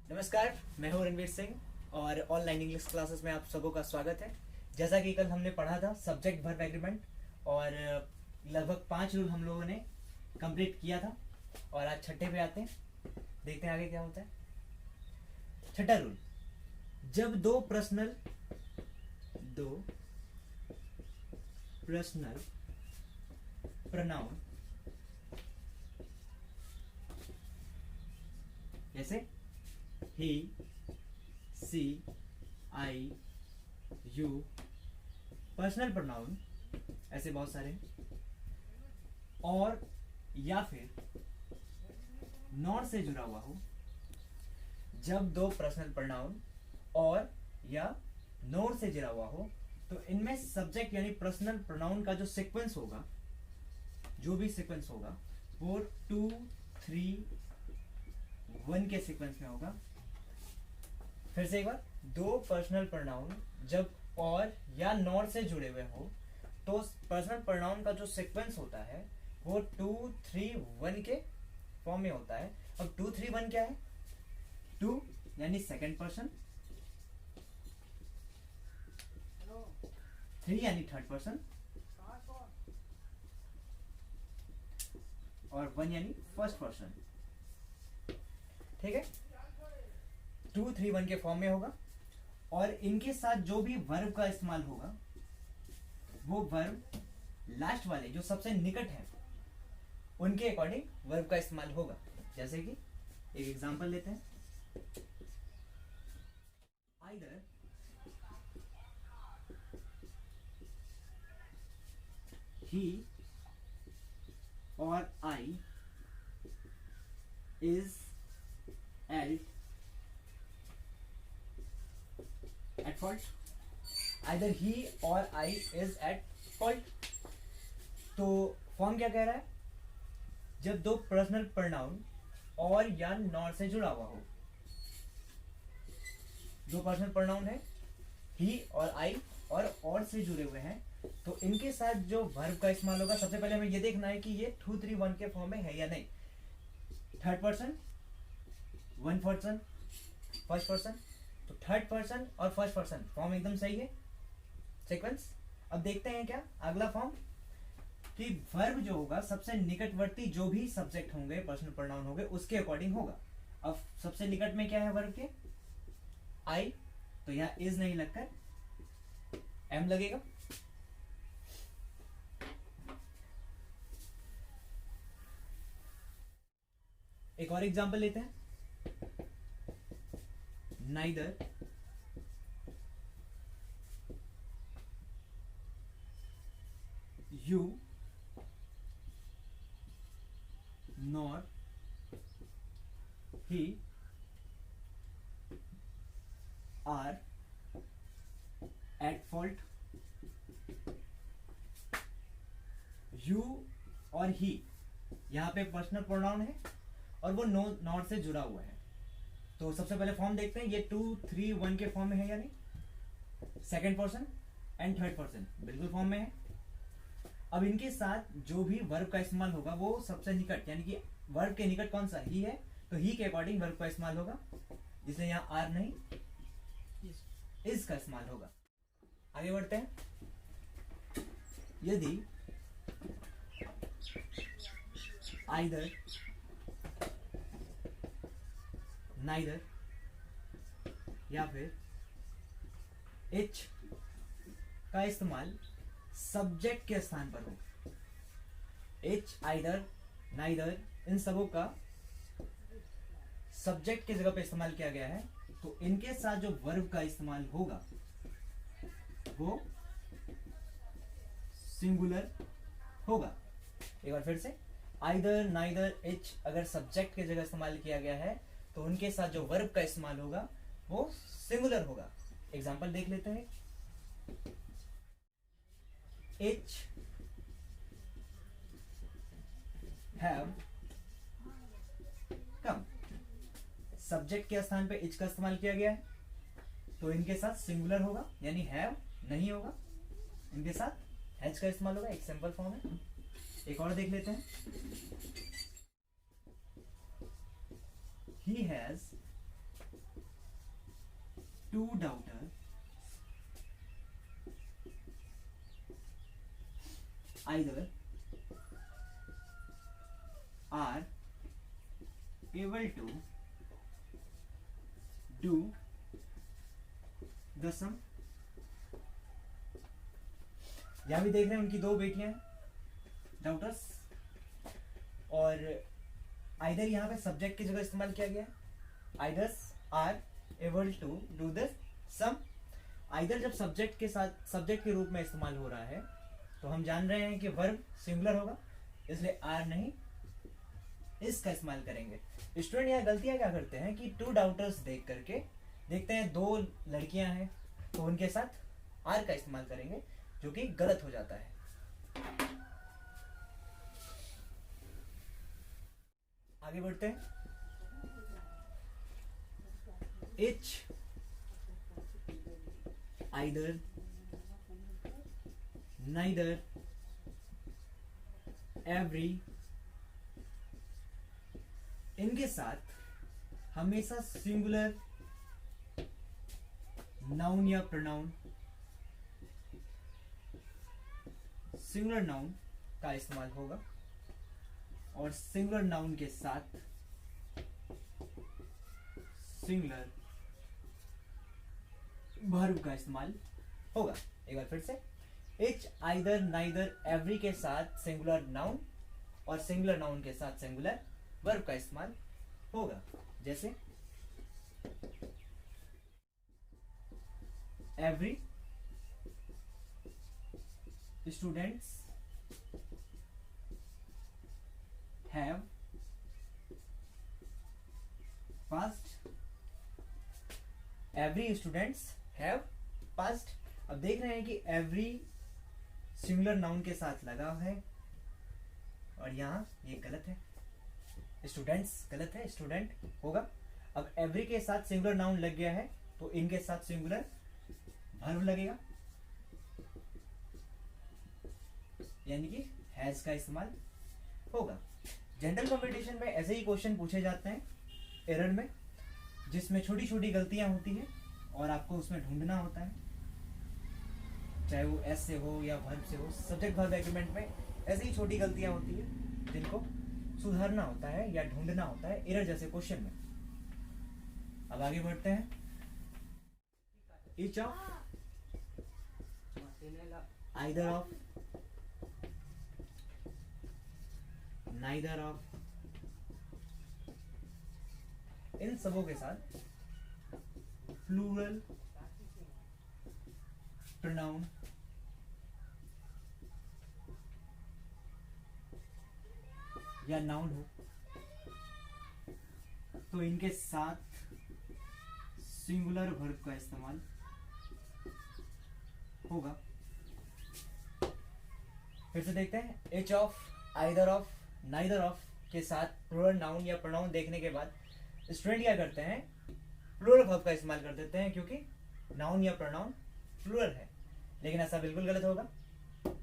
नमस्कार, मैं हूं रणवीर सिंह और ऑनलाइन इंग्लिश क्लासेस में आप सबों का स्वागत है। जैसा कि कल हमने पढ़ा था सब्जेक्ट वर्ब एग्रीमेंट और लगभग 5 रूल हम लोगों ने कंप्लीट किया था और आज छठे पे आते हैं। देखते हैं आगे क्या होता है। छठा रूल, जब दो पर्सनल प्रोनाउन जैसे ही, सी, आई, यू, पर्सनल प्रोनाउन ऐसे बहुत सारे हैं, और या फिर नॉट से जुड़ा हुआ हो। जब दो पर्सनल प्रोनाउन और या नॉट से जुड़ा हुआ हो तो इनमें सब्जेक्ट यानी पर्सनल प्रोनाउन का जो सीक्वेंस होगा, जो भी सीक्वेंस होगा वो 2, 3, 1 के सीक्वेंस में होगा। फिर से एक बार, दो पर्सनल प्रोनाउन जब और या नॉट से जुड़े हुए हो तो पर्सनल प्रोनाउन का जो सीक्वेंस होता है वो 2, 3, 1 के फॉर्म में होता है। अब 2, 3, 1 क्या है? 2 यानी सेकंड पर्सन, 3 यानी थर्ड पर्सन और 1 यानी फर्स्ट पर्सन। ठीक है, 2, 3, 1 के फॉर्म में होगा और इनके साथ जो भी वर्ब का इस्तेमाल होगा वो वर्ब लास्ट वाले जो सबसे निकट है उनके अकॉर्डिंग वर्ब का इस्तेमाल होगा। जैसे कि एक एग्जांपल लेते हैं, आइदर ही और I is at fault. Either he or I is at fault. तो फॉर्म क्या कह रहा है? जब दो पर्सनल प्रोनाउन और या नॉट से जुड़ा हुआ हो। दो पर्सनल प्रोनाउन है, ही और आई, और से जुड़े हुए हैं तो इनके साथ जो वर्ब का इस्तेमाल होगा, सबसे पहले हमें ये देखना है कि ये 2, 3, 1 के फॉर्म में है या नहीं। Third person, 1 person, first person, तो थर्ड पर्सन और फर्स्ट पर्सन फॉर्म एकदम सही है, सीक्वेंस। अब देखते हैं क्या अगला फॉर्म, कि वर्ब जो होगा सबसे निकटवर्ती जो भी सब्जेक्ट होंगे, पर्सनल प्रोनाउन होंगे, उसके अकॉर्डिंग होगा। अब सबसे निकट में क्या है वर्ब के? आई, तो यहां इज नहीं लगकर एम लगेगा। एक और एग्जांपल लेते हैं, neither you nor he are at fault. you और he यहां पे पर्सनल प्रोनाउन है और वो नॉट से जुड़ा हुआ है। तो सबसे पहले फॉर्म देखते हैं, ये 2, 3, 1 के फॉर्म में है या नहीं। Second person and third person बिल्कुल फॉर्म में है। अब इनके साथ जो भी वर्ब का इस्तेमाल होगा वो सबसे निकट, यानी कि वर्ब के निकट कौन सा? ही है, तो ही के अकॉर्डिंग वर्ब का इस्तेमाल होगा, जिसमें यहां आर नहीं, इज का इस्तेमाल होगा। आगे बढ़ते हैं, यदि आइदर, नाइदर या फिर एच का इस्तेमाल सब्जेक्ट के स्थान पर हो। एच, आइदर, नाइदर, इन सबों का सब्जेक्ट की जगह पे इस्तेमाल किया गया है तो इनके साथ जो वर्ब का इस्तेमाल होगा वो सिंगुलर होगा। एक बार फिर से, आइदर, नाइदर, एच अगर सब्जेक्ट की जगह इस्तेमाल किया गया है तो उनके साथ जो वर्ब का इस्तेमाल होगा वो सिंगुलर होगा। एग्जांपल देख लेते हैं, एच हैव कम, सब्जेक्ट के स्थान पे एच का इस्तेमाल किया गया है तो इनके साथ सिंगुलर होगा, यानी हैव नहीं होगा, इनके साथ एच का इस्तेमाल होगा। एक सिंपल फॉर्म है। एक और देख लेते हैं। He has two daughters. Either are able to do the sum. यहां भी देख रहे हैं उनकी दो बेटियां हैं, डाउटर्स, और आइदर यहाँ पे सब्जेक्ट की जगह इस्तेमाल किया गया है। Eithers are able to do this sum. Either जब सब्जेक्ट के साथ सब्जेक्ट के रूप में इस्तेमाल हो रहा है तो हम जान रहे हैं कि वर्ब सिंगुलर होगा, इसलिए आर नहीं इसका इस्तेमाल करेंगे। स्टूडेंट यहाँ गलतियां क्या करते हैं कि टू डाउटर्स देख करके देखते हैं दो लड़कियां हैं तो उनके साथ आर का इस्तेमाल करेंगे, जो कि गलत हो जाता है। आगे बढ़ते हैं। Each, either, neither, every, इनके साथ हमेशा सिंगुलर नाउन या प्रोनाउन, सिंगुलर नाउन का इस्तेमाल होगा और सिंगुलर नाउन के साथ सिंगुलर वर्ब का इस्तेमाल होगा। एक बार फिर से, इच, आइदर, नाइदर, एवरी के साथ सिंगुलर नाउन और सिंगुलर नाउन के साथ सिंगुलर वर्ब का इस्तेमाल होगा। जैसे every students have past. Every students have past. अब देख रहे हैं कि एवरी सिंगुलर नाउन के साथ लगा है और यहां ये गलत है, स्टूडेंट्स गलत है, स्टूडेंट होगा। अब एवरी के साथ सिंगुलर नाउन लग गया है तो इनके साथ सिंगुलर वर्ब लगेगा, यानी कि हैज का इस्तेमाल होगा। जनरल कॉम्पिटिशन में ऐसे ही क्वेश्चन पूछे जाते हैं एरर में, जिसमें छोटी छोटी गलतियां होती हैं और आपको उसमें ढूंढना होता है, चाहे वो एस से हो या वर्ब से हो। सब्जेक्ट वर्ब एग्रीमेंट में ऐसी ही छोटी गलतियां होती है जिनको सुधारना होता है या ढूंढना होता है एरर जैसे क्वेश्चन में। अब आगे बढ़ते हैं। Each of, either of, neither of, इन सबों के साथ प्लूरल प्रोनाउन या नाउन हो तो इनके साथ सिंगुलर वर्ब का इस्तेमाल होगा। फिर से देखते हैं। H of, either of, neither of के साथ प्लूरल नाउन या प्रोनाउन देखने के बाद स्टूडेंट क्या करते हैं, प्लूरल वर्ब का इस्तेमाल कर देते हैं क्योंकि नाउन या प्रोनाउन प्लूरल है, लेकिन ऐसा बिल्कुल गलत होगा।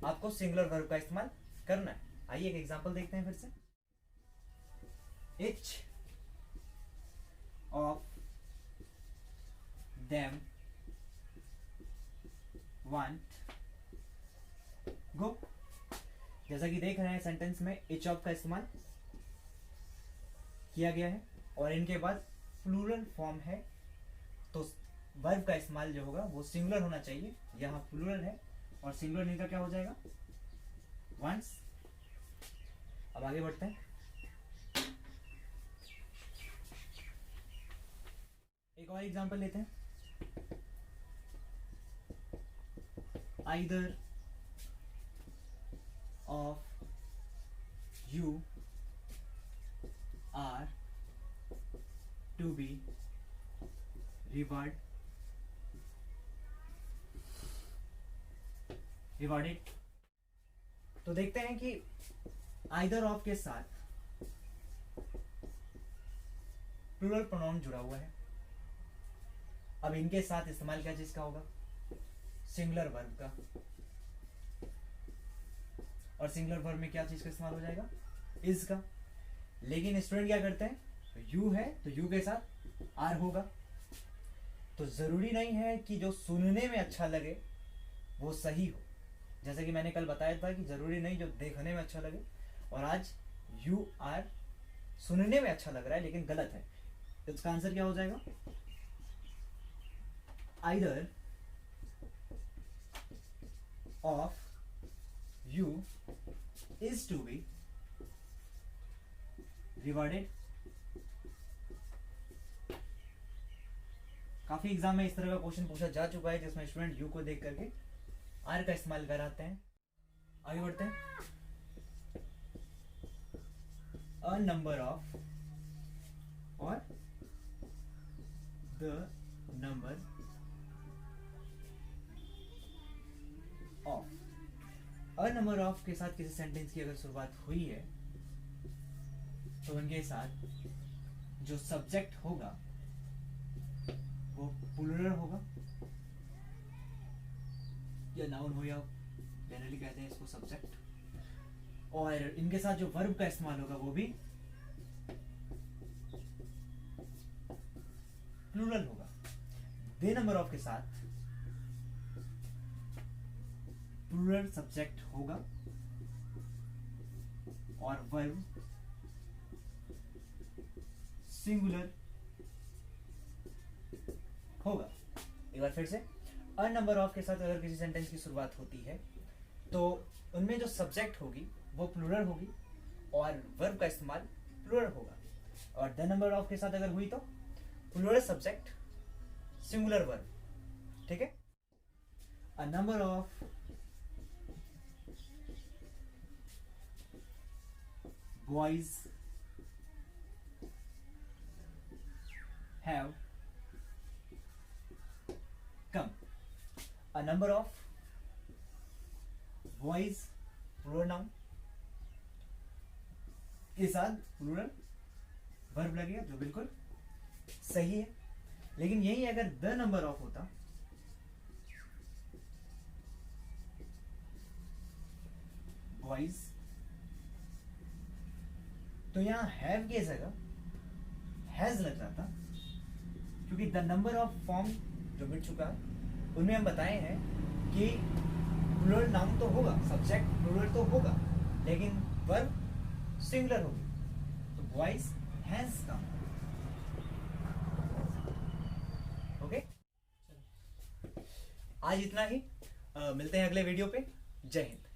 आपको सिंगुलर वर्ब का इस्तेमाल करना है। आइए एक एग्जांपल देखते हैं फिर से। Each of them want go। जैसा कि देख रहे हैं सेंटेंस में each of का इस्तेमाल किया गया है और इनके बाद प्लूरल फॉर्म है तो वर्ब का इस्तेमाल जो होगा वो सिंगुलर होना चाहिए। यहाँ प्लूरल है और सिंगुलर नहीं का क्या हो जाएगा, वंस। अब आगे बढ़ते हैं। एक और एग्जांपल लेते हैं। Either of you are to be rewarded. तो देखते हैं कि आइदर ऑफ के साथ प्लूरल प्रोनाउन जुड़ा हुआ है। अब इनके साथ इस्तेमाल क्या चीज का होगा, सिंगुलर वर्ब का। और सिंगुलर वर्ब में क्या चीज का इस्तेमाल हो जाएगा, इज का। लेकिन स्टूडेंट क्या करते हैं, यू है तो यू के साथ आर होगा। तो जरूरी नहीं है कि जो सुनने में अच्छा लगे वो सही हो। जैसे कि मैंने कल बताया था कि जरूरी नहीं जो देखने में अच्छा लगे, और आज यू आर सुनने में अच्छा लग रहा है लेकिन गलत है। तो इसका आंसर क्या हो जाएगा, either of you is to be rewarded. काफी एग्जाम में इस तरह का क्वेश्चन पूछा जा चुका है जिसमें स्टूडेंट यू को देख करके आर का इस्तेमाल कराते हैं। आगे बढ़ते हैं। अ नंबर ऑफ और the number of. A number of के साथ किसी सेंटेंस की अगर शुरुआत हुई है तो उनके साथ जो सब्जेक्ट होगा वो प्लूरल होगा, या नाउन हो, या जनरली कहते हैं इसको सब्जेक्ट। और इनके साथ जो वर्ब का इस्तेमाल होगा वो भी प्लूरल होगा। दे नंबर ऑफ के साथ प्लूरल सब्जेक्ट होगा और वर्ब सिंगुलर होगा। एक बार फिर से, अ नंबर ऑफ के साथ अगर किसी सेंटेंस की शुरुआत होती है तो उनमें जो सब्जेक्ट होगी वो प्लूरल होगी और वर्ब का इस्तेमाल प्लूरल होगा। और द नंबर ऑफ के साथ अगर हुई तो प्लूरल सब्जेक्ट सिंगुलर वर्ब। ठीक है। A number of boys have come. A number of boys pronoun के साथ प्लूरल वर्ब लगेगा जो बिल्कुल सही है। लेकिन यही अगर द नंबर ऑफ होता बॉयज तो यहां हैव की जगह हैज लग जाता, क्योंकि द नंबर ऑफ फॉर्म जो मिट चुका है उनमें हम बताए हैं कि प्लूरल नाउन तो होगा, सब्जेक्ट प्लूरल तो होगा, लेकिन वर्ब सिंगुलर होगी। तो बॉयज हैज कम। ओके, आज इतना ही। मिलते हैं अगले वीडियो पे। जय हिंद।